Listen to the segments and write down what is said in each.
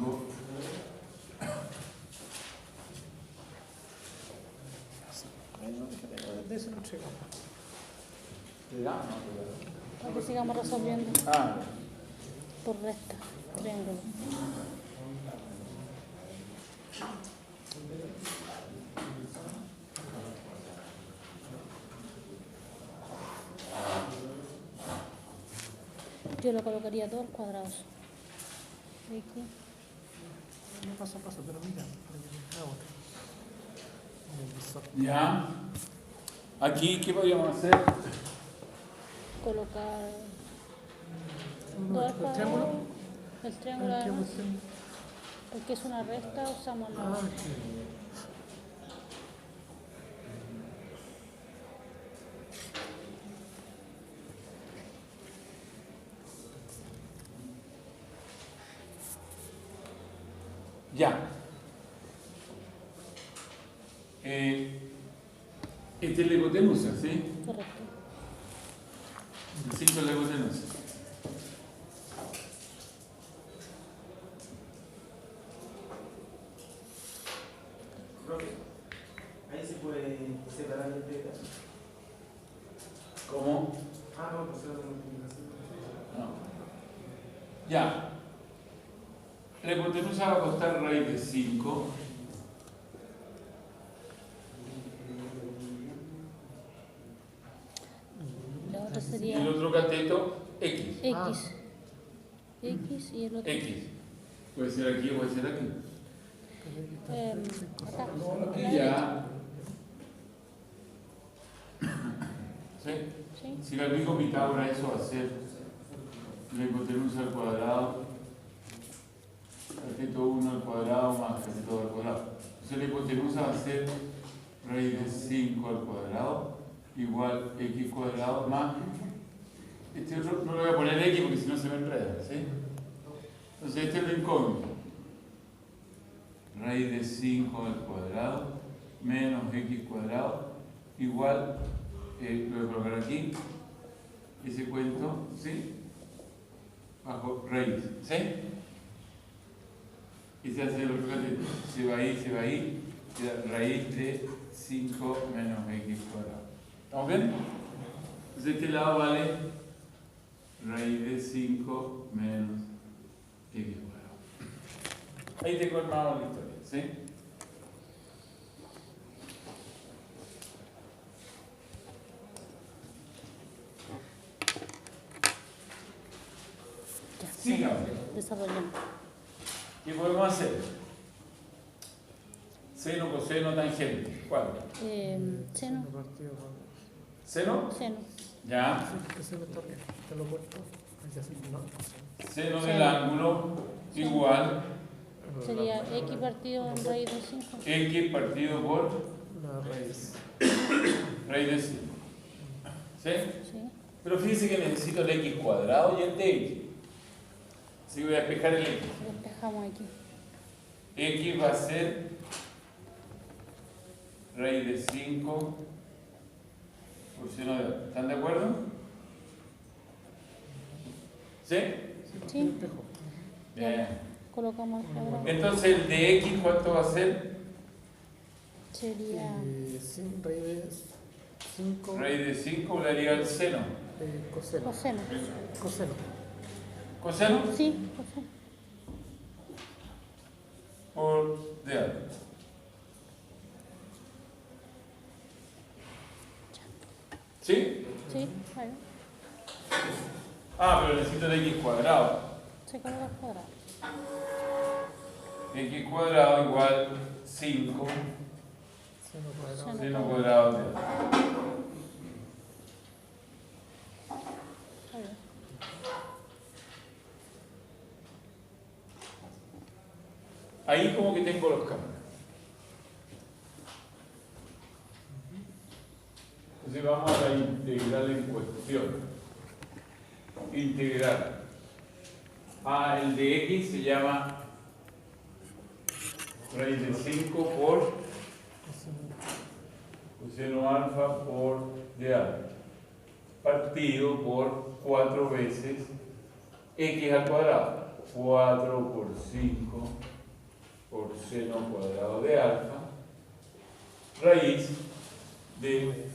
5. De eso no llegamos. Para que sigamos resolviendo por recta, triángulo. Yo lo colocaría todos cuadrados. X. No paso a paso, pero mira. Ya. Aquí, ¿qué podríamos hacer? Colocar No, el triángulo. el triángulo además, porque es una recta, usamos la... Ya. Este es la hipotenusa, ¿sí? Correcto. El 5 es la hipotenusa. Ahí se puede separar la integral. ¿Cómo? No, pues era la multiplicación. No. Ya. La hipotenusa va a costar raíz de 5. La otra sería El otro cateto, X. X. X y el otro... X. Puede ser aquí o puede ser aquí. Acá. Aquí ya. ¿Sí? Sí. Si la digo Pitágoras, eso va a ser la hipotenusa al cuadrado, cateto 1 al cuadrado más cateto 2 al cuadrado. Entonces la hipotenusa va a ser raíz de 5 al cuadrado igual x cuadrado más. Este otro no le voy a poner x porque si no se me enreda, ¿sí? Entonces este es el incógnito. Raíz de 5 al cuadrado menos x cuadrado igual, lo voy a colocar aquí, ese cuento, ¿sí? Bajo raíz, ¿sí? Y se hace el otro cateto, se va ahí, queda raíz de 5 menos x cuadrado. ¿Estamos bien? Entonces este lado vale raíz de 5 menos x cuadrado. Ahí tengo armado la historia, ¿sí? Sigamos. Desarrollemos. ¿Qué podemos hacer? Seno, coseno, tangente. ¿Cuál? Seno. ¿Seno? Seno. Ya. Ese vector te lo he puesto. Seno del ángulo igual Sería X partido en raíz de 5. x partido por La raíz. raíz de 5. ¿Sí? Sí. Pero fíjense que necesito el x cuadrado y el dx. Así que voy a despejar el x. Despejamos aquí. X va a ser raíz de 5 por seno de 2. ¿Están de acuerdo? ¿Sí? Sí. Bien. Colocamos el cuadrado. Entonces el de x, ¿cuánto va a ser? Sería Raíz de 5. Raíz de 5 le haría el seno. Coseno. coseno. Coseno. ¿Coseno? Sí, coseno. Por de algo. ¿Sí? Sí, claro. Pero necesito el x cuadrado. Se coloca el cuadrado. X cuadrado igual 5 Seno cuadrado. seno cuadrado de algo. Está bien. Ahí como que tengo los cambios. Entonces vamos a la integral en cuestión. Integral. El de x se llama raíz de 5 por coseno alfa por de alfa. Partido por 4 veces x al cuadrado. 4 por 5 por seno cuadrado de alfa, raíz de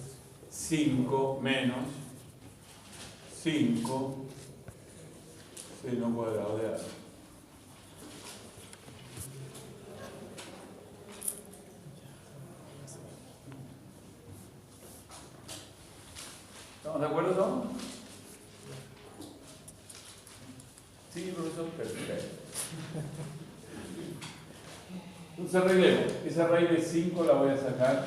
5 menos 5 seno cuadrado de alfa. ¿Estamos de acuerdo todos? Sí, profesor, perfecto. Entonces arreglemos. Esa raíz de 5 la voy a sacar.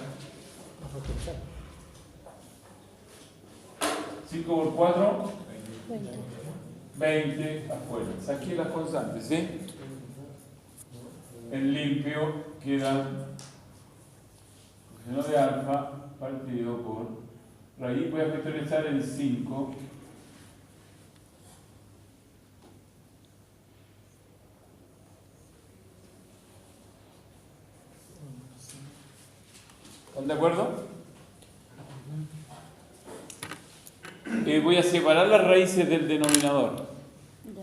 5 por 4, 20 afuera. Saqué las constantes, ¿sí? En limpio quedan coseno de alfa partido por raíz. Voy a factorizar en 5. ¿Están de acuerdo? Voy a separar las raíces del denominador. Ya.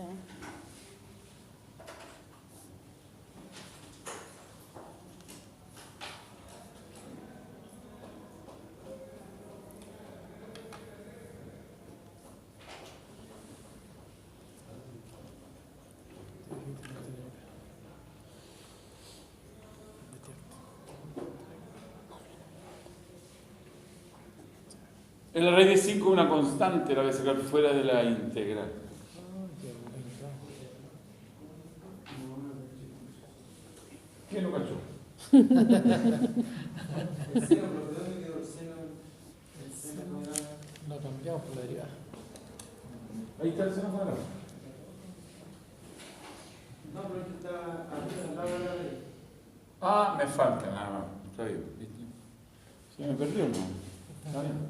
En la raíz de 5 una constante la voy a sacar fuera de la integral. ¿Quién lo cachó? El seno, ¿pero de dónde quedó el seno? El seno cuadrado. Lo cambiamos por la derivada. Ahí está el seno cuadrado. No, pero este está arriba, al lado de la raíz. Ah, me falta nada más. Está bien. ¿Viste? ¿Se me perdió o no? ¿Está bien?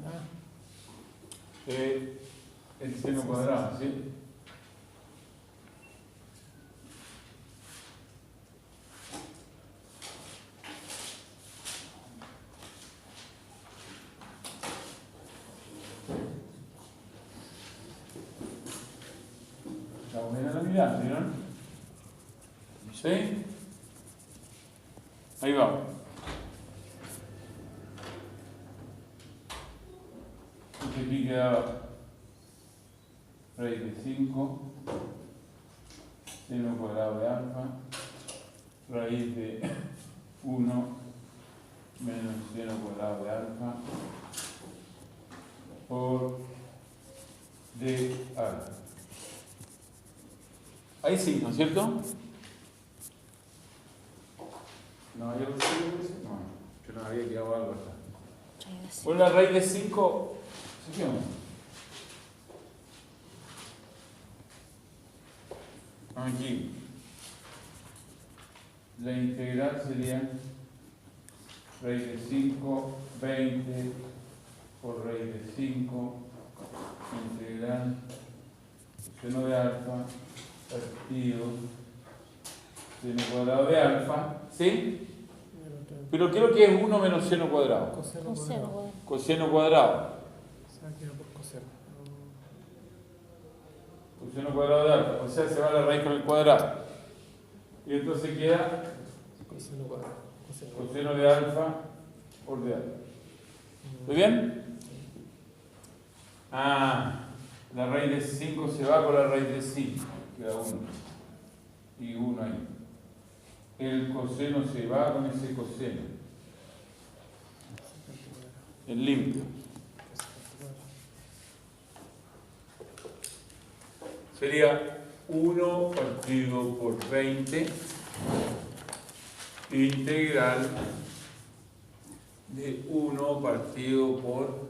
El seno cuadrado, ¿sí? La buena la mirada, ¿vieron? ¿Sí? Ahí vamos. Entonces aquí quedaba raíz de 5, seno cuadrado de alfa, raíz de 1 menos seno cuadrado de alfa por d alfa. Ahí sí, ¿no es cierto? No, yo no sé, no, que no había quedado algo acá. Por la raíz de 5, ¿sí o no? Aquí la integral sería raíz de 5, 20 por raíz de 5, integral seno de alfa partido seno cuadrado de alfa, ¿sí? Pero creo que es 1 menos seno cuadrado. Coseno cuadrado. Coseno cuadrado. Se va a quedar por coseno. Coseno cuadrado de alfa. O sea, se va la raíz con el cuadrado. Y entonces queda Coseno cuadrado. coseno de alfa por de alfa. ¿Está bien? Ah, la raíz de 5 se va con la raíz de 5. Queda 1. Y 1 ahí. El coseno se va con ese coseno. En limpio. Sería 1 partido por 20 integral de 1 partido por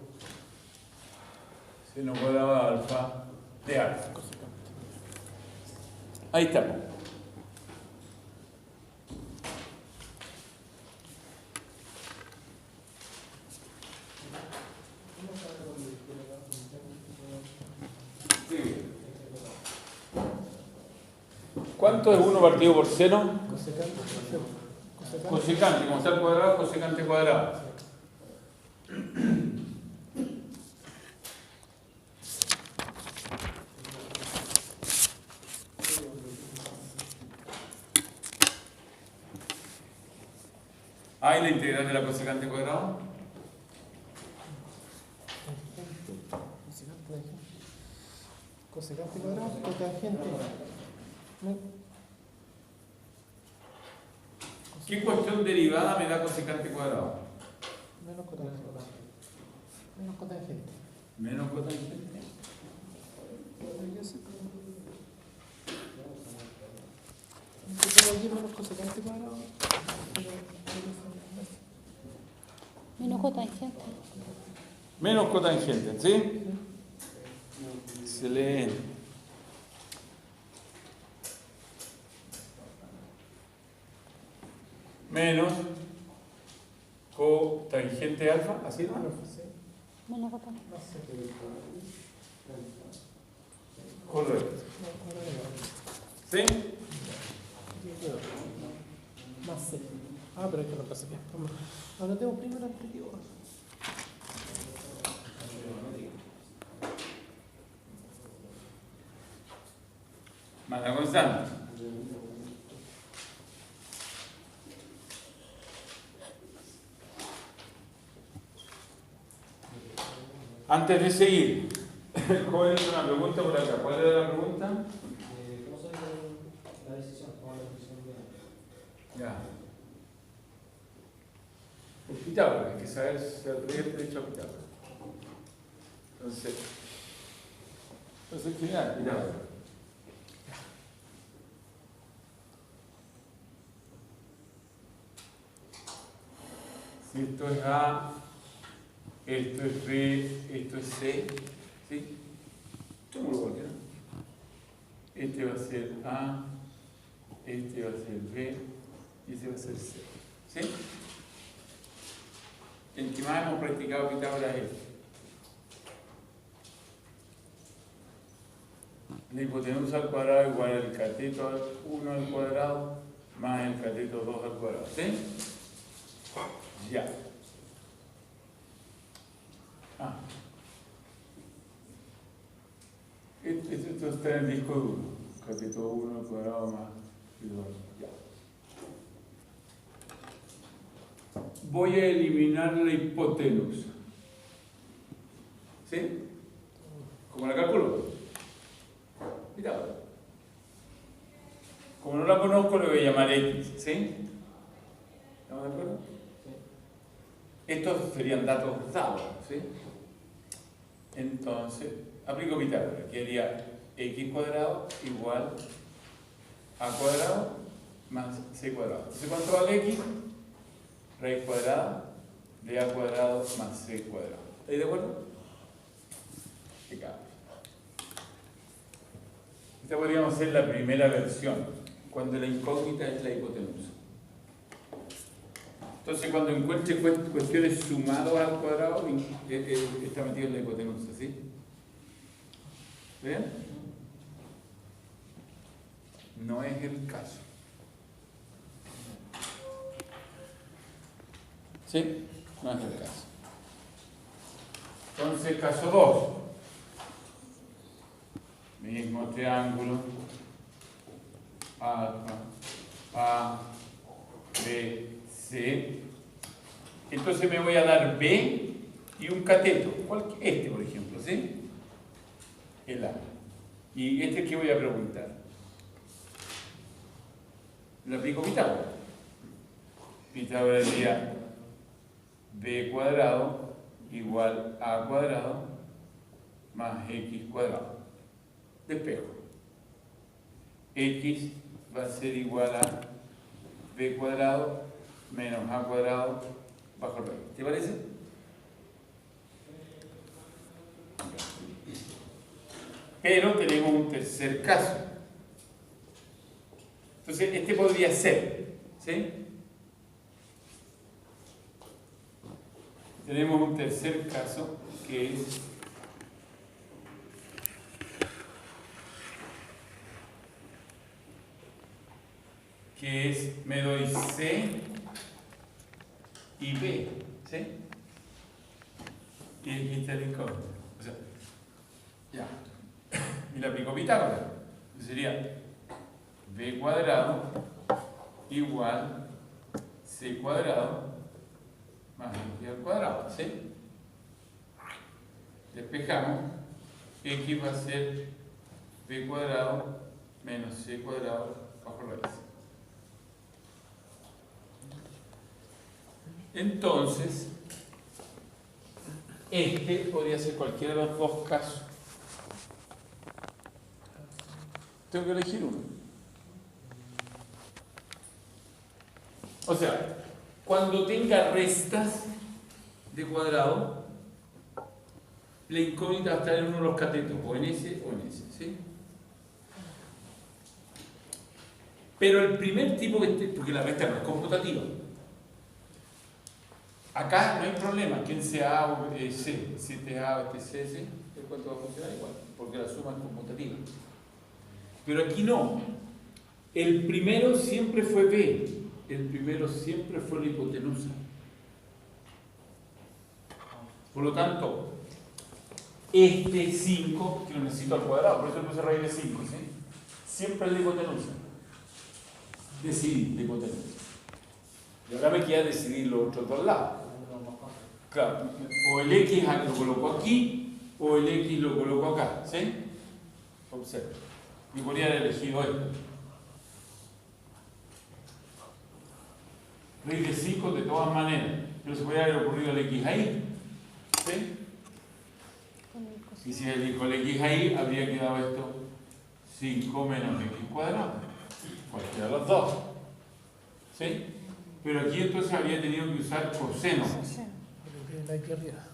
seno cuadrado de alfa de alfa. Ahí estamos. ¿Cuánto es 1 partido por seno? Cosecante, como está al cuadrado, cosecante cuadrado. A y la integral de la cosecante cuadrado. Cosecante, tangente. Cosecante cuadrado, cotangente. ¿Qué cuestión derivada me da cosecante cuadrado? Menos cotangente. Menos cotangente. Menos cotangente. Tengo aquí menos cosecante cuadrado. Menos cotangente. Menos cotangente, ¿sí? Excelente. Menos cotangente alfa, ¿así no? Menos cotangente. Correcto. ¿Sí? Más C. Ah, pero hay que reemplazar. Ahora tengo primero anterior. Más la constante. Antes de seguir, joven hizo una pregunta por acá. ¿Cuál era la pregunta? ¿Cómo se la decisión? ¿Cómo la decisión de Ya. El Pitágoras, hay que saber ser derecho a Pitágoras. Entonces, final, Pitágoras. Si esto es A, esto es B, esto es C, ¿sí? Tomémoslo cualquiera. Este va a ser A, este va a ser B y este va a ser C, ¿sí? El que más hemos practicado Pitágoras es la hipotenusa al cuadrado igual al cateto al 1 al cuadrado más el cateto 2 al cuadrado, ¿sí? Ya. Esto está en el disco duro. Cateto 1 al cuadrado más y 2. Ya. Voy a eliminar la hipotenusa. ¿Sí? ¿Cómo la calculo? Mira. Como no la conozco, le voy a llamar X. ¿Sí? ¿Estamos de acuerdo? Estos serían datos dados, ¿sí? Entonces, aplico Pitágoras, que haría x cuadrado igual a cuadrado más c cuadrado. Entonces, ¿cuánto vale x? Raíz cuadrada de a cuadrado más c cuadrado. ¿Estáis de acuerdo? ¿Qué cambia? Esta podríamos hacer la primera versión, cuando la incógnita es la hipotenusa. Entonces, cuando encuentre cuestiones sumadas al cuadrado, está metido en la hipotenusa, ¿sí? ¿Ven? No es el caso. ¿Sí? No es el caso. Entonces, caso 2. Mismo triángulo. Alfa, A, B, C. Entonces me voy a dar B y un cateto. Este, por ejemplo, ¿sí? El A. ¿Y este qué voy a preguntar? Lo aplico Pitágoras. Pitágoras diría B cuadrado igual A cuadrado más X cuadrado. Despejo. X va a ser igual a B cuadrado menos A cuadrado bajo raíz. ¿Te parece? Pero tenemos un tercer caso. Entonces, este podría ser, ¿sí? Tenemos un tercer caso que es, me doy C y B, ¿sí? Y aquí está el incógnito. O sea, ya. Y le aplico Pitágoras. Sería B cuadrado igual C cuadrado más x al cuadrado, ¿sí? Despejamos, x va a ser b cuadrado menos c cuadrado bajo raíz. Entonces, este podría ser cualquiera de los dos casos. Tengo que elegir uno. O sea, cuando tenga restas de cuadrado, la incógnita va a estar en uno de los catetos, o en ese o en ese, ¿sí? Pero el primer tipo porque la resta no es conmutativa. Acá no hay problema, quién sea A o C, si este A o este C, ¿sí? El cuento va a funcionar igual, porque la suma es conmutativa. Pero aquí no. El primero siempre fue B, el primero siempre fue la hipotenusa. Por lo tanto, este 5, que lo necesito al cuadrado, por eso le puse raíz de 5, ¿sí? Siempre es la hipotenusa. Decidí la hipotenusa. Y ahora me queda decidir los otros dos lados. Claro, o el X lo coloco aquí, o el X lo coloco acá, ¿sí? Observa. Y podría haber elegido esto. Raíz de 5 de todas maneras, pero se podría haber ocurrido el X ahí, ¿sí? Y si elijo el X ahí, habría quedado esto 5 menos X cuadrado. Cualquiera de los dos, ¿sí? Pero aquí entonces habría tenido que usar coseno.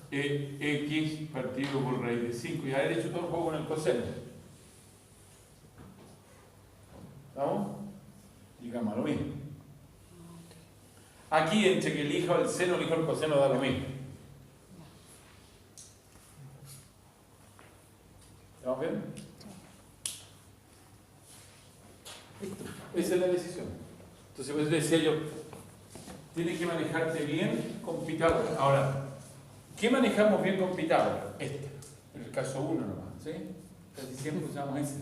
X partido por raíz de 5 y haber hecho todo el juego con el coseno. ¿Vamos? Digamos lo mismo. Aquí entre que elijo el seno o elijo el coseno da lo mismo. ¿Estamos bien? Listo. Esa es la decisión. Entonces, pues decía yo, tienes que manejarte bien con Pitágoras. Ahora, ¿qué manejamos bien con Pitágoras? Este, en el caso 1 nomás, ¿sí? Casi siempre usamos ese.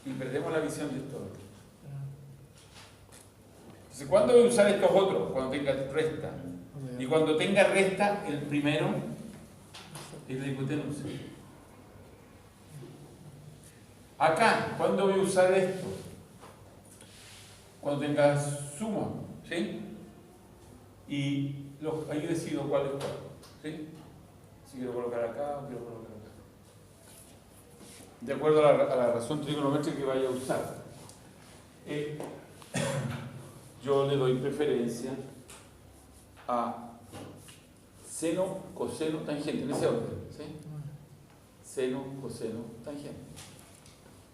Y perdemos la visión de esto. Entonces, ¿cuándo voy a usar estos otros? Cuando tenga resta. Y cuando tenga resta, el primero es la hipotenusa. Acá, ¿cuándo voy a usar esto? Cuando tenga suma, ¿sí? Y ahí decido cuál es cuál, ¿sí? Si quiero colocar acá o quiero colocar acá. De acuerdo a la razón trigonométrica que vaya a usar. Yo le doy preferencia a seno, coseno, tangente, en ese orden, ¿sí? Seno, coseno, tangente.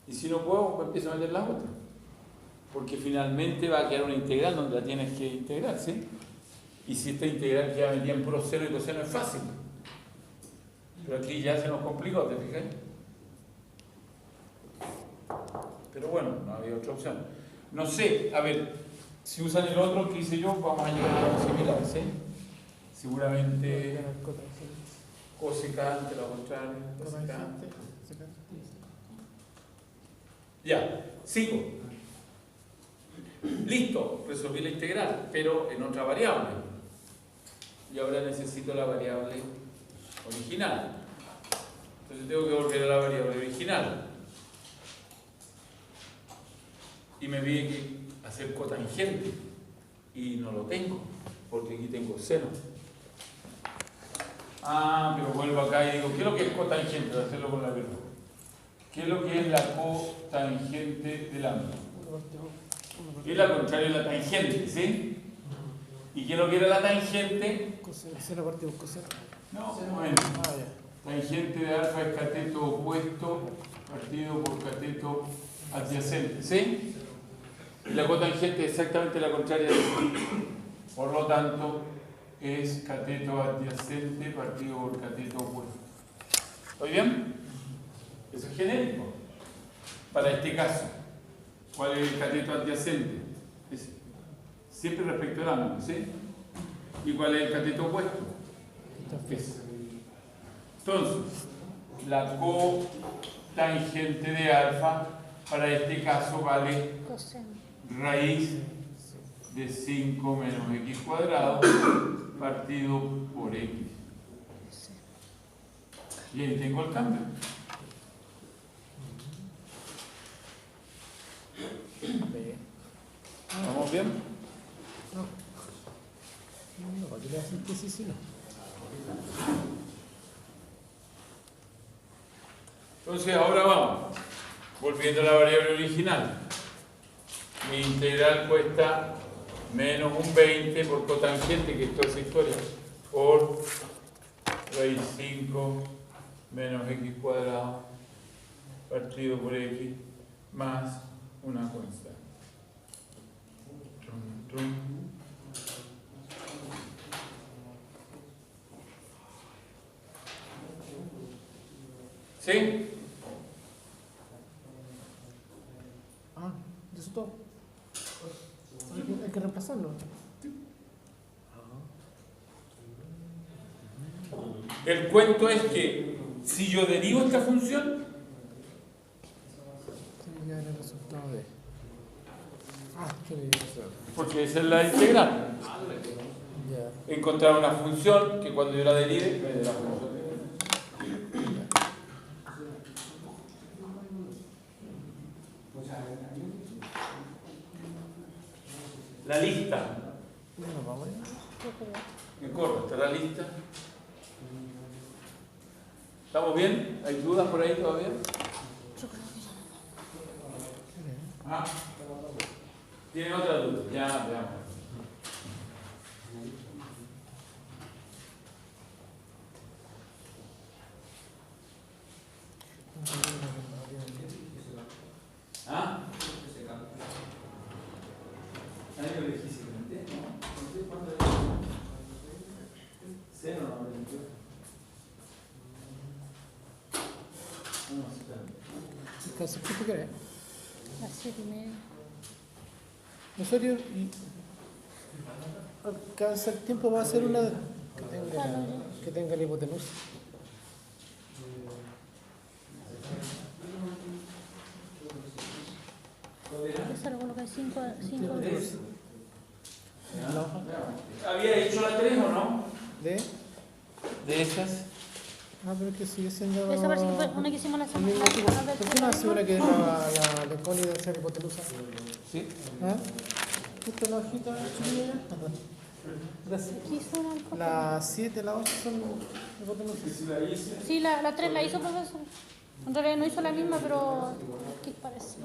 Y si no puedo, pues empiezo a meter la otra. Porque finalmente va a quedar una integral donde la tienes que integrar, ¿sí? Y si esta integral queda metida en puro seno y coseno es fácil. Pero aquí ya se nos complicó, ¿te fijas? Pero bueno, no había otra opción. No sé, a ver, si usan el otro que hice yo, vamos a llegar a algo similar, ¿sí? Seguramente cosecante, lo contrario, cosecante. Ya, sigo. Listo, resolví la integral, pero en otra variable. Y ahora necesito la variable original. Entonces tengo que volver a la variable original. Y me vi que hacer cotangente. Y no lo tengo, porque aquí tengo seno. Ah, pero vuelvo acá y digo, ¿qué es lo que es cotangente? Voy a hacerlo con la verdad. ¿Qué es lo que es la cotangente del ángulo? ¿Qué es la contraria de la tangente? ¿Sí? ¿Y qué es lo que era la tangente? Coseno partido por coseno. No, bueno. Tangente de alfa es cateto opuesto partido por cateto adyacente. ¿Sí? Y la cotangente es exactamente la contraria de esto. Por lo tanto, es cateto adyacente partido por cateto opuesto. ¿Estoy bien? Eso es genérico. Para este caso, ¿cuál es el cateto adyacente? Es siempre respecto al ángulo, ¿sí? ¿Y cuál es el cateto opuesto? Ese. Entonces, la cotangente de alfa para este caso vale raíz de 5 menos x cuadrado partido por x. Y ahí tengo el cambio. ¿Vamos bien? No, aquí le hacen que sí, no. Entonces ahora vamos, volviendo a la variable original. Mi integral cuesta menos un 20 por cotangente, que es toda esa historia, por raíz 5 menos x cuadrado partido por x más una constante. Trum, trum. ¿Sí? Ah, eso todo. Hay que reemplazarlo. El cuento es que si yo derivo esta función, Sí, ya era el resultado de. Ah, qué bien. porque esa es la integral, Ya. encontrar una función que cuando yo la derive me dé la función. La lista. Bueno, vamos allá. Me corro, está la lista. ¿Estamos bien? ¿Hay dudas por ahí todavía? Ah. ¿Tienen otra duda? Ya, veamos. ¿Ah? ¿Hay que elegir simplemente? No sé cuánto es. ¿Cero no? No, espera. ¿Qué tú querés? Las 7:30. Nosotros, alcanza el tiempo, va a ser una que tenga la hipotenusa. Eso lo coloca 5 No. ¿Había hecho la 3 o no? ¿De? Esas. Ah, pero es que sigue siendo. Esa parece que fue una que hicimos la el semana mismo tipo. pasada. ¿Por qué no asegura que la de Connie debe ser hipotenusa? ¿Sí? ¿Ah? ¿Justo la hojita chiquilla? Gracias. ¿Qué son al costado? La 7 y la 8 son hipotenusas. Sí, la 3 la hizo profesor. En realidad no hizo la misma, pero ¿qué parece?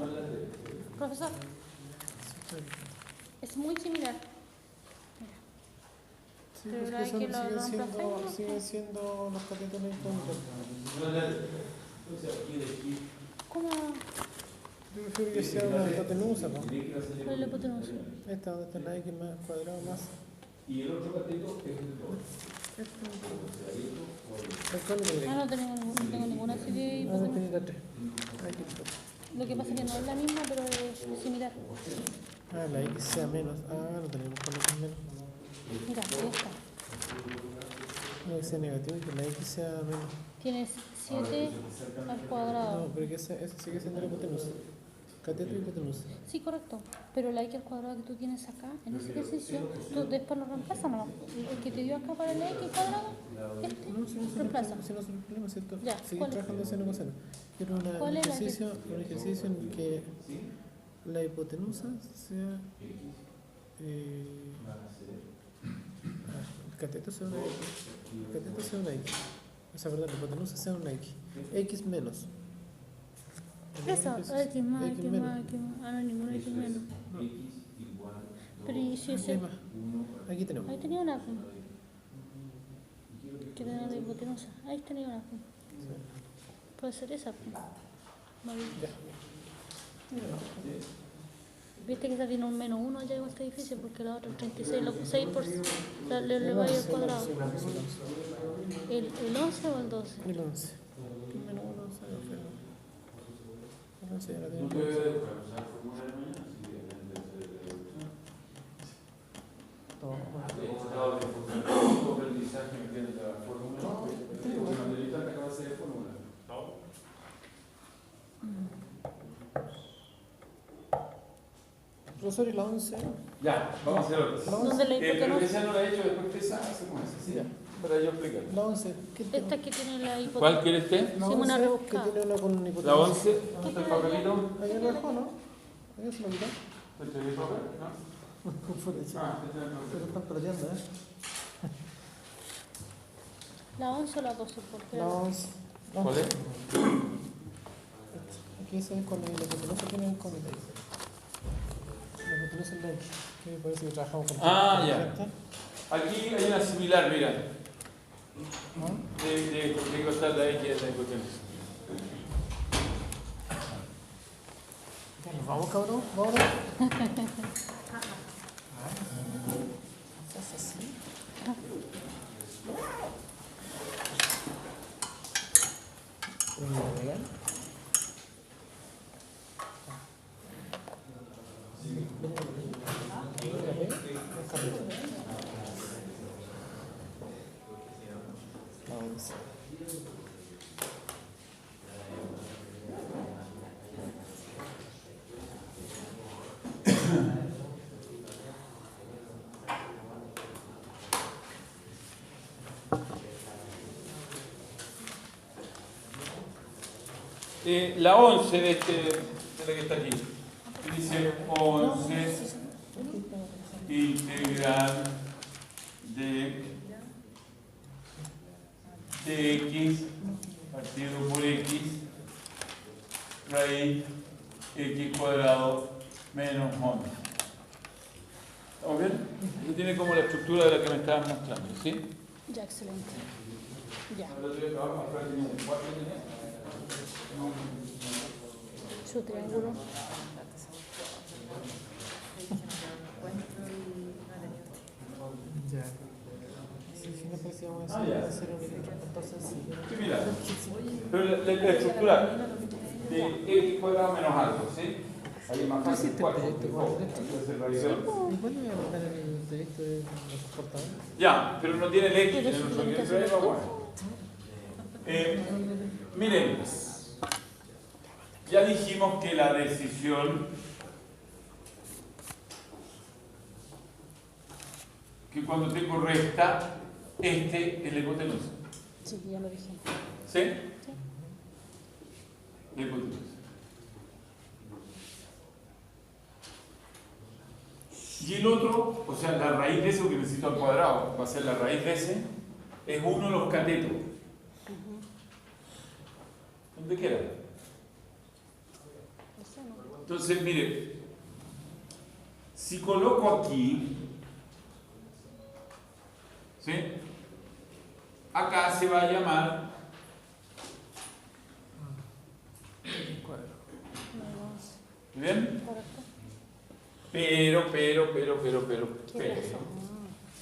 Profesor, es muy similar. Sí, Pero pues hay que son, que lo siguen siendo los catetos incógnitos. ¿Cómo? Yo prefiero que sea una hipotenusa, ¿no? ¿Cuál es la hipotenusa? Esta donde está la X más cuadrado más. Y el otro cateto es el El cónico de Ah, no tengo ninguna así de Ah, de hipotenusa. la 3. Aquí está. Lo que pasa es que no es la misma, pero es similar. Ah, la X sea menos. Ah, no tenemos con X menos. Mira, ahí está. No, que sea negativo y que la X sea menos. Tienes 7 al cuadrado. No, pero que esa sigue siendo la hipotenusa. Cateto y hipotenusa. Sí, correcto. Pero la x al cuadrado que tú tienes acá, en ese ejercicio, tú después lo reemplazas nomás. El que te dio acá para el x al cuadrado, No, si no se reemplaza. Si no es un problema, ¿cierto? Ya, Seguir ¿cuál es? trabajando seno con seno. Quiero ¿Cuál un es la ejercicio en el que la hipotenusa sea. El cateto sea una X. El cateto sea una X. O sea, perdón, la hipotenusa sea una X. X menos. Eso, x más, X x menos. más, x más. Ah, no hay ninguna x menos. Pero ¿y si Aquí ese? hay más. Aquí tenemos. Ahí tenía una. Que tenía la hipotenusa. Ahí tenía una. Puede ser esa. Vale. Ya. Viste que esa tiene un menos 1 ya igual está difícil porque la otra el 36 lo 6 por le va a ir al cuadrado. ¿El 11 o el 12? El 11. Menos 1, el 11 ya la tengo. Profesor, ¿y la 11? Ya, vamos a hacer otra. La 11. ¿Dónde la Pero hipotenusa? esa no la he hecho, después que esa hacemos esa, ¿sí? Ya. Para yo explicar. La 11. ¿Qué tiene? Esta que tiene la hipotenusa. ¿Cuál quiere usted? La Sí, una 11, rebuscada. que tiene una con hipotenusa. La 11, ¿dónde está el papelito? Ahí lo dejó, ¿no? Ahí se lo quitó. ¿Este es el papel? ¿No? Ah, este es el Se papel. lo están perdiendo, ¿eh? La 11 o la 12, porque La 11. ¿Cuál es? Aquí se ve con la hipotenusa, tiene el comité. La hipotenusa es la X, que me parece que trabajamos con. Ah, ya. Aquí hay una similar, mira. ¿Ah? De costar la X de la hipotenusa. Ya, nos vamos, cabrón. Vámonos. ¿Estás así? ¿Real? La 11 de la que está aquí. Dice 11 integral de x partido por x raíz x cuadrado menos 11. ¿Estamos bien? Esto tiene como la estructura de la que me estaban mostrando, ¿sí? ya, excelente. Ya. Su triángulo. Ya. Sí, me parecía bueno Ah, ya. hacer un reportaje sencillo. Sí, mira. Pero la estructura de x cuadrado menos algo, ¿sí? Ahí es más fácil. ¿Hiciste el proyecto con el ¿Y cuándo me va a mandar el proyecto de los portadores? Ya, pero no tiene el x Pero en si nuestro tiene que guión, hacer pero bueno. Miren, ya dijimos que la decisión que cuando tengo recta, este es la hipotenusa. Sí, ya lo dije. ¿Sí? La hipotenusa. Y el otro, o sea, la raíz de eso que necesito al cuadrado, va a ser la raíz de ese, es uno de los catetos. ¿Dónde queda? Entonces, mire, si coloco aquí, ¿sí? Acá se va a llamar ¿bien? Pero,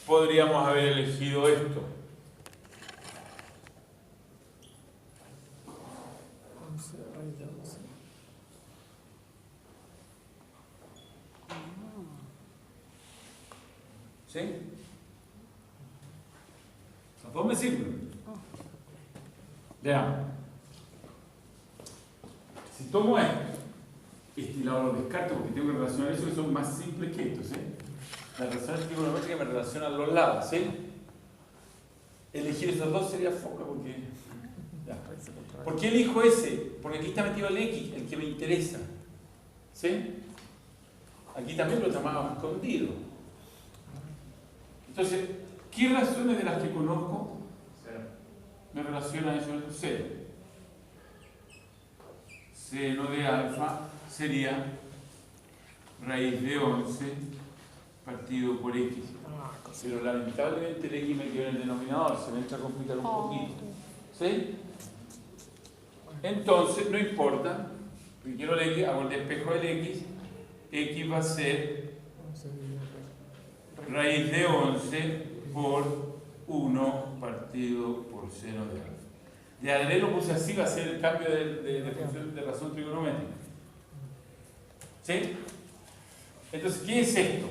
podríamos haber elegido esto. ¿Sí? Las dos me sirven. Veamos. Si tomo esto, y lo descarto porque tengo que relacionar eso, que son más simples que estos, ¿sí? Las relaciones trigonométricas me relacionan los lados, ¿sí? Elegir esos dos sería foca porque... Ya. ¿Por qué elijo ese? Porque aquí está metido el X, el que me interesa. ¿Sí? Aquí también lo llamaba escondido. Entonces, ¿qué razones de las que conozco me relacionan eso? Cero. Seno de alfa sería raíz de 11 partido por x. Pero lamentablemente el x me quedó en el denominador, se me entra a complicar un poquito. ¿Sí? Entonces, no importa, porque quiero el x, hago el despejo del x va a ser raíz de 11 por 1 partido por seno de alfa. De adrede lo puse así, va a ser el cambio de función de razón trigonométrica. ¿Sí? Entonces, ¿qué es esto?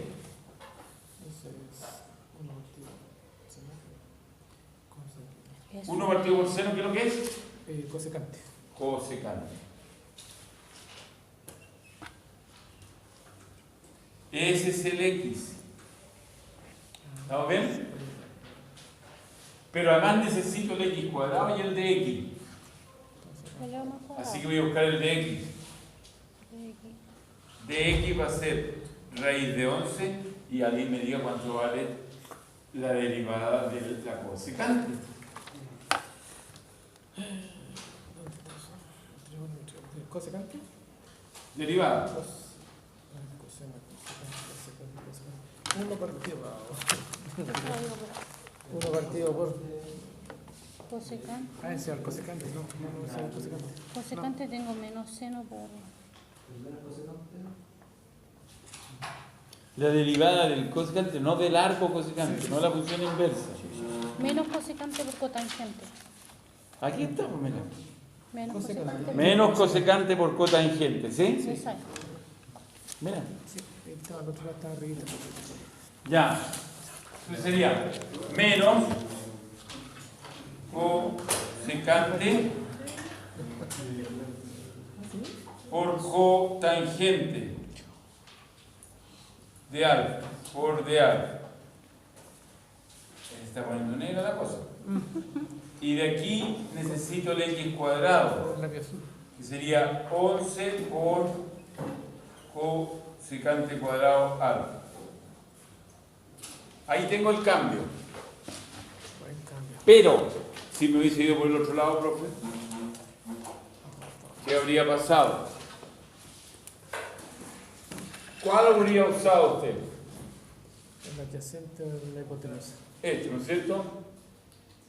1 partido por seno, ¿qué es lo que es? Cosecante. Cosecante. Ese es el X. ¿Estamos bien? Pero además necesito el X cuadrado y el de X. Así que voy a buscar el de X. De X va a ser raíz de 11 y alguien me diga cuánto vale la derivada de la cosecante. ¿Cosecante? Derivada. Uno partido uno partido por Cosecante. ah, ese es el cosecante, no es el cosecante. Cosecante tengo menos seno por... La derivada del cosecante, no del arco cosecante, no la función inversa. Menos cosecante por cotangente. Aquí estamos, mira. Menos Cosecante. cosecante. Menos cosecante por cotangente, ¿sí? Exacto. Mira. Sí, estaba, el otro lado estaba arribita. Ya. Entonces sería menos cosecante por cotangente de alfa por de alfa. Se está poniendo negra la cosa. Y de aquí necesito el X cuadrado, que sería 11 por cosecante cuadrado alfa. Ahí tengo el cambio. Buen cambio. Pero, si me hubiese ido por el otro lado, profe, ¿qué habría pasado? ¿Cuál habría usado usted? El adyacente de la hipotenusa. Este, ¿no es cierto?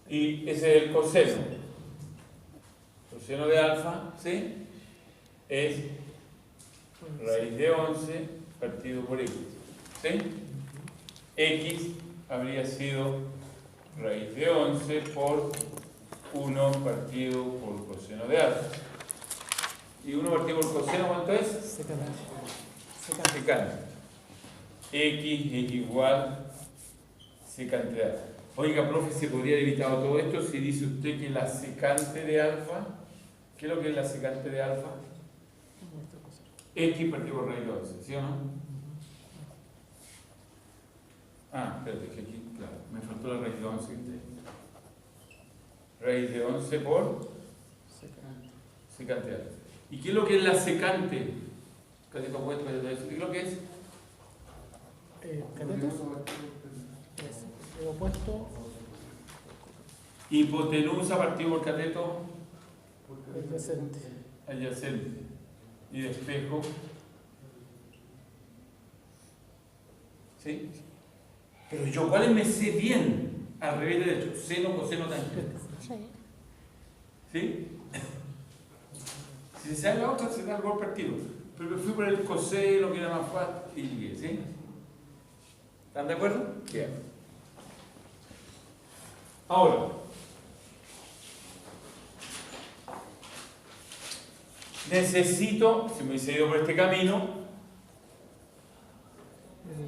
Y ese es el coseno. Coseno de alfa, ¿sí? Es raíz de 11 partido por x, ¿sí? X habría sido raíz de 11 por 1 partido por coseno de alfa. ¿Y 1 partido por coseno cuánto es? Secante. Secante. X es igual secante de alfa. Oiga, profe, ¿se podría haber evitado todo esto si dice usted que la secante de alfa, ¿qué es lo que es la secante de alfa? X partido por raíz de 11, ¿sí o no? Ah, espérate, que aquí, claro, me faltó la raíz de 11. Raíz de 11 por secante de alfa. ¿Y qué es lo que es la secante? Cateto opuesto, cateto opuesto. ¿Qué es lo que es? Cateto es el opuesto Hipotenusa partido por cateto adyacente. adyacente. Y de espejo. ¿Sí? Pero yo, ¿cuáles me sé bien? Al revés derecho, seno, coseno, tangente. Sí. ¿Sí? Si se sale la otra, se da el golpe al tiro. Pero me fui por el coseno, que era más fácil, y llegué, ¿sí? ¿Están de acuerdo? Bien. Ahora, necesito, si me hubiese ido por este camino,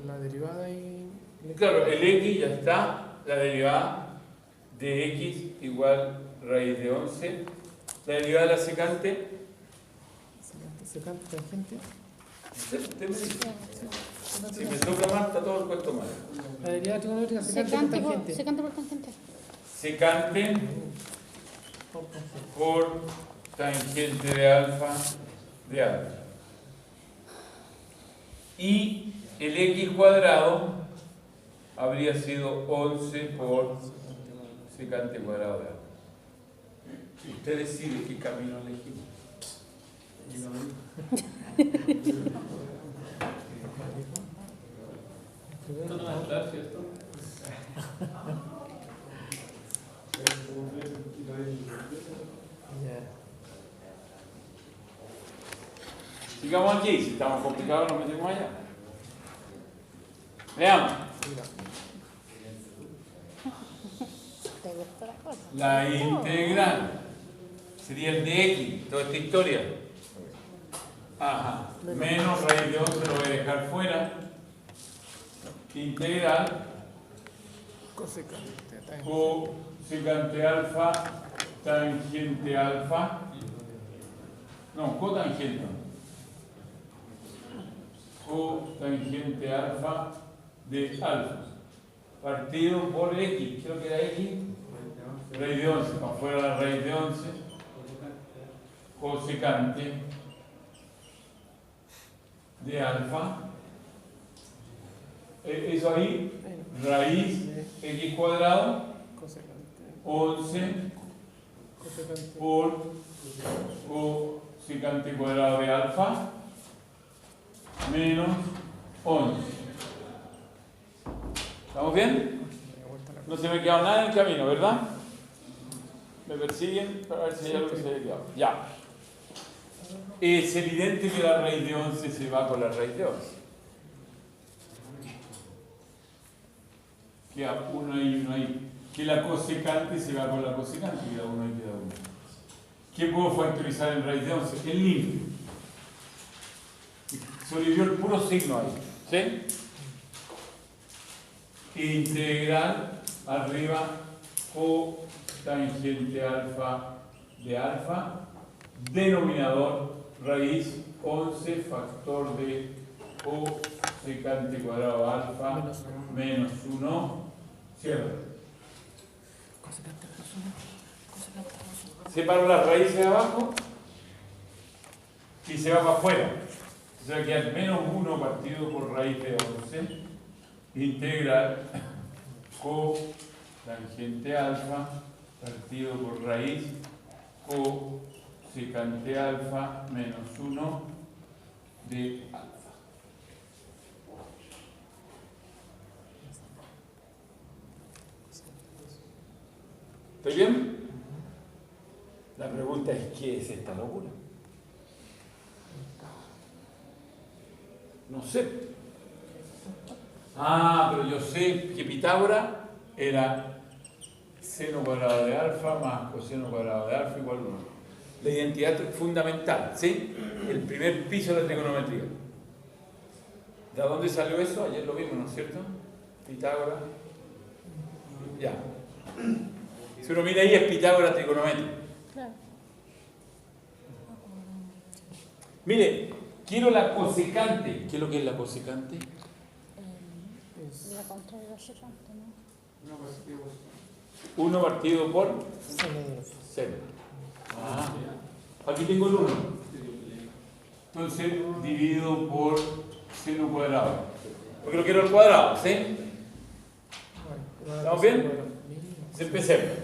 La derivada y... claro, el X ya está, la derivada de X igual raíz de 11, la derivada de la secante, Secante, tangente. usted me dice, si me toca mal, está todo el cuento mal. La derivada trigonométrica secante por tangente. Secante por tangente. Secante Por tangente. por tangente de alfa de alfa. Y el X cuadrado habría sido 11 por secante cuadrado de alfa. Usted decide qué camino elegimos. Esto no va a estar, ¿cierto? Sigamos aquí, si estamos complicados nos metemos allá. Veamos. ¿Te gustó la cosa? La integral sería el de X, toda esta historia. Ajá. Menos raíz de 11 lo voy a dejar fuera. Integral Cosecante. cosecante alfa, tangente alfa. No, cotangente. cotangente alfa de alfa. Partido por x. Creo que era x. Raíz de 11. Para afuera la raíz de 11. Cosecante de alfa. Eso ahí. Raíz x cuadrado. Cosecante. 11 Cosecante. por cosecante cuadrado de alfa menos 11. ¿Estamos bien? No se me ha quedado nada en el camino, ¿verdad? ¿Me persiguen? Para ver si hay algo que se haya quedado. Ya. Es evidente que la raíz de 11 se va con la raíz de 11. Queda uno ahí y uno ahí. Que la cosecante se va con la cosecante, queda uno y queda uno. ¿Qué puedo factorizar en raíz de 11? El limpio. Sobrevivió el puro signo ahí. ¿Sí? Integral arriba cotangente alfa de alfa. Denominador raíz 11 factor de cosecante cuadrado de alfa menos 1. Cierra. Separo las raíces de abajo y se va para afuera. O sea que al menos 1 partido por raíz de 11 integral cotangente alfa partido por raíz cosecante alfa menos 1 de alfa. ¿Estoy bien? La pregunta es, ¿qué es esta locura? No sé. Pero yo sé que Pitágoras era seno cuadrado de alfa más coseno cuadrado de alfa igual a 1. La identidad fundamental, ¿sí? El primer piso de la trigonometría. ¿De dónde salió eso? Ayer lo vimos, ¿no es cierto? Pitágoras. Ya. Si uno mira ahí es Pitágoras trigonométrico. Claro. Mire, quiero la cosecante. ¿Qué es lo que es la cosecante? La contraria de la secante, ¿no? 1 partido por Seno de alfa. seno. Aquí tengo el 1. Entonces divido por seno cuadrado. Porque lo quiero al cuadrado, ¿sí? ¿Estamos bien? Empecemos.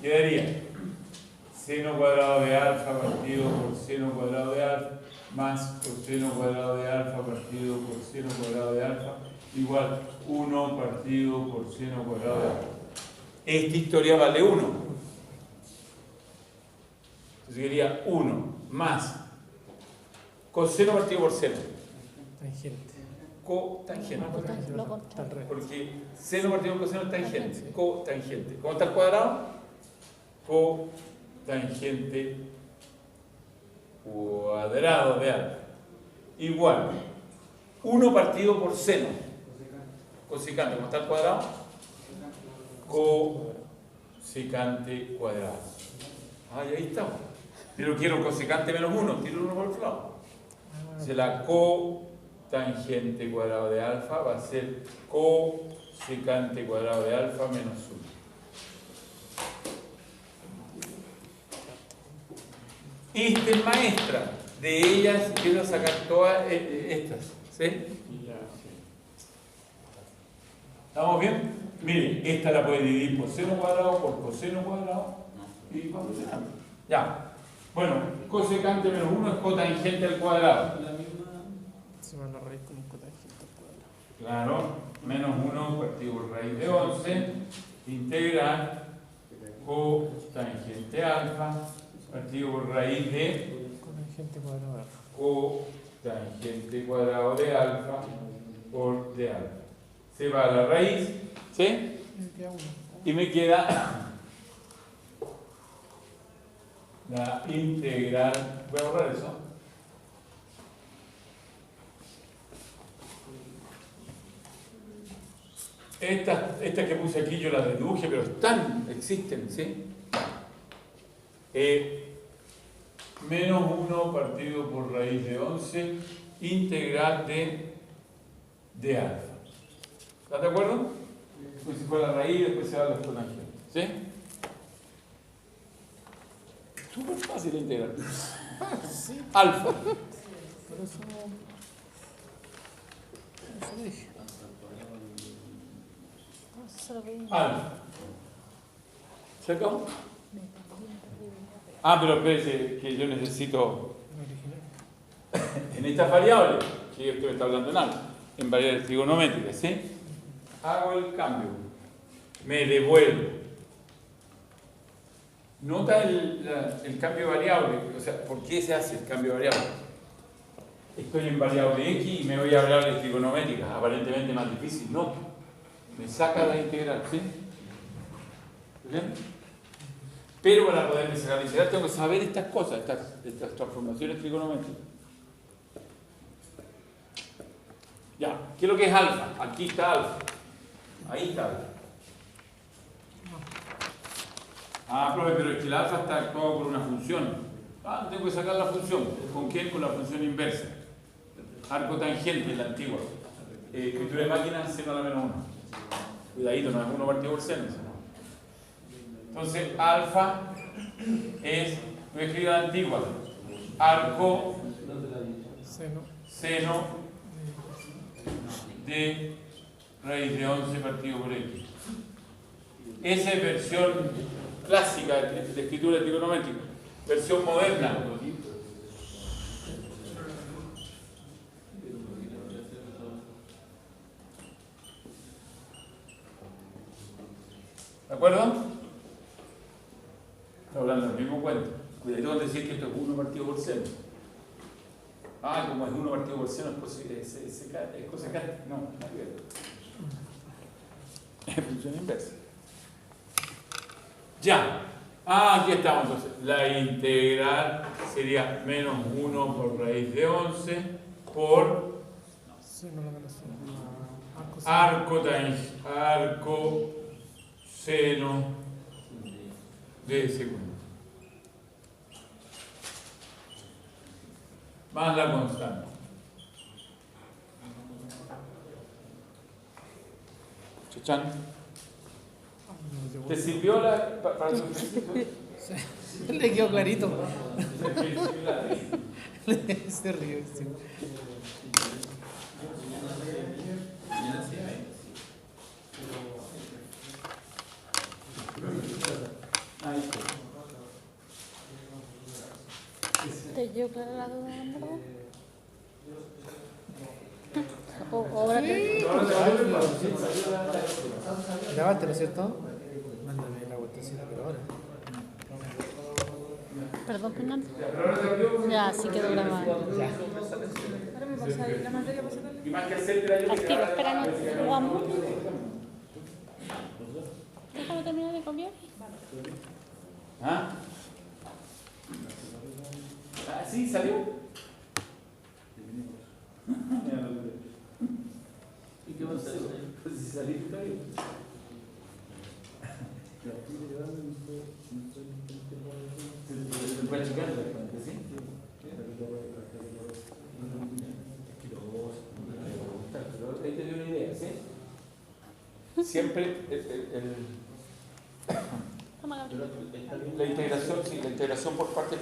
Quedaría seno cuadrado de alfa partido por seno cuadrado de alfa más coseno cuadrado de alfa partido por seno cuadrado de alfa igual 1 partido por seno cuadrado de alfa. Esta historia vale 1. Entonces quedaría 1 más coseno partido por seno. Tangente. Cotangente. Lo contrario. Porque seno partido por coseno es tangente. Cotangente. ¿Cómo está el cuadrado? Cotangente cuadrado de alfa. Igual 1 partido por seno. Cosecante. ¿Cómo está el cuadrado? Cosecante cuadrado. Ahí estamos. Pero quiero cosecante menos 1. Tiro 1 por otro lado. Entonces la cotangente cuadrado de alfa va a ser cosecante cuadrado de alfa menos 1. Esta es maestra. De ellas quiero sacar todas estas. ¿Sí? ¿Estamos bien? Miren, esta la puede dividir por seno cuadrado, por coseno cuadrado y por cosecante. Ya. Bueno, cosecante menos 1 es cotangente al cuadrado. Se va a la raíz con un cotangente al cuadrado. Claro, menos 1 partido por raíz de 11, integral cotangente alfa partido por raíz de Cotangente cuadrado de alfa. cotangente cuadrado de alfa por de alfa. Se va a la raíz, ¿sí? Me queda 1. Y me queda la integral. Voy a borrar eso. Estas que puse aquí yo las deduje, pero existen, ¿sí? Menos 1 partido por raíz de 11 integral de alfa. ¿Estás de acuerdo? Pues si fuera la raíz, después se va a la exponencial. ¿Sí? Súper fácil de integrar. Sí, Alfa. por eso dije. No sé si se lo pedí. Alfa. ¿Se acabó? Ah, pero espérese, que yo necesito en estas variables, que esto está hablando en alfa, en variables trigonométricas, ¿sí? Hago el cambio, me devuelvo. Nota el cambio de variable, o sea, ¿por qué se hace el cambio de variable? Estoy en variable x y me voy a variables trigonométricas, aparentemente más difícil, no. Me saca la integral, ¿sí? ¿Bien? Pero para poder sacar la integral tengo que saber estas cosas, estas transformaciones trigonométricas. Ya, ¿qué es lo que es alfa? Aquí está alfa. Ahí está alfa. Ah, profe, pero es que el alfa está actuado por una función. Ah, tengo que sacar la función. ¿Con quién? Con la función inversa. Arco tangente, la antigua. Escritura de máquina, seno a la menos 1. Cuidadito, no es 1 partido por seno. Entonces, alfa es, voy a escribir la antigua. Arco, seno de raíz de 11 partido por x. Esa es versión clásica de escritura trigonométrica. Versión moderna. ¿De acuerdo? Está hablando del mismo cuento. Cuidado con decir que esto es 1 partido por seno. Ah, como es 1 partido por seno, es cosecante. No, nada que ver. Es función inversa. Ya. Ah, aquí estamos entonces. La integral sería menos 1 por raíz de 11 por arco seno de segundo. Más la constante. Chachán. ¿Te sirvió para tu ejercicio? Le quedó clarito. Se ríe. Sí. ¿Te dio clara la duda, en verdad? Ahora Grabaste, ¿no es cierto? Mándame la vueltecita, pero ahora. Perdón, Fernando. Ya, sí quedó grabado. Ya. Ahora me pasa la materia para sacarle. Y más que hacer Activo, espera, no jugamos. Déjame terminar de copiar. ¿Ah? Ah, sí, salió. ¿Y qué vas a hacer? Pues si salí, está bien. ¿Se puede checar directamente, sí? Pero ahí te dio una idea, ¿sí? Siempre Toma, Gabriel. la integración, sí, la integración por parte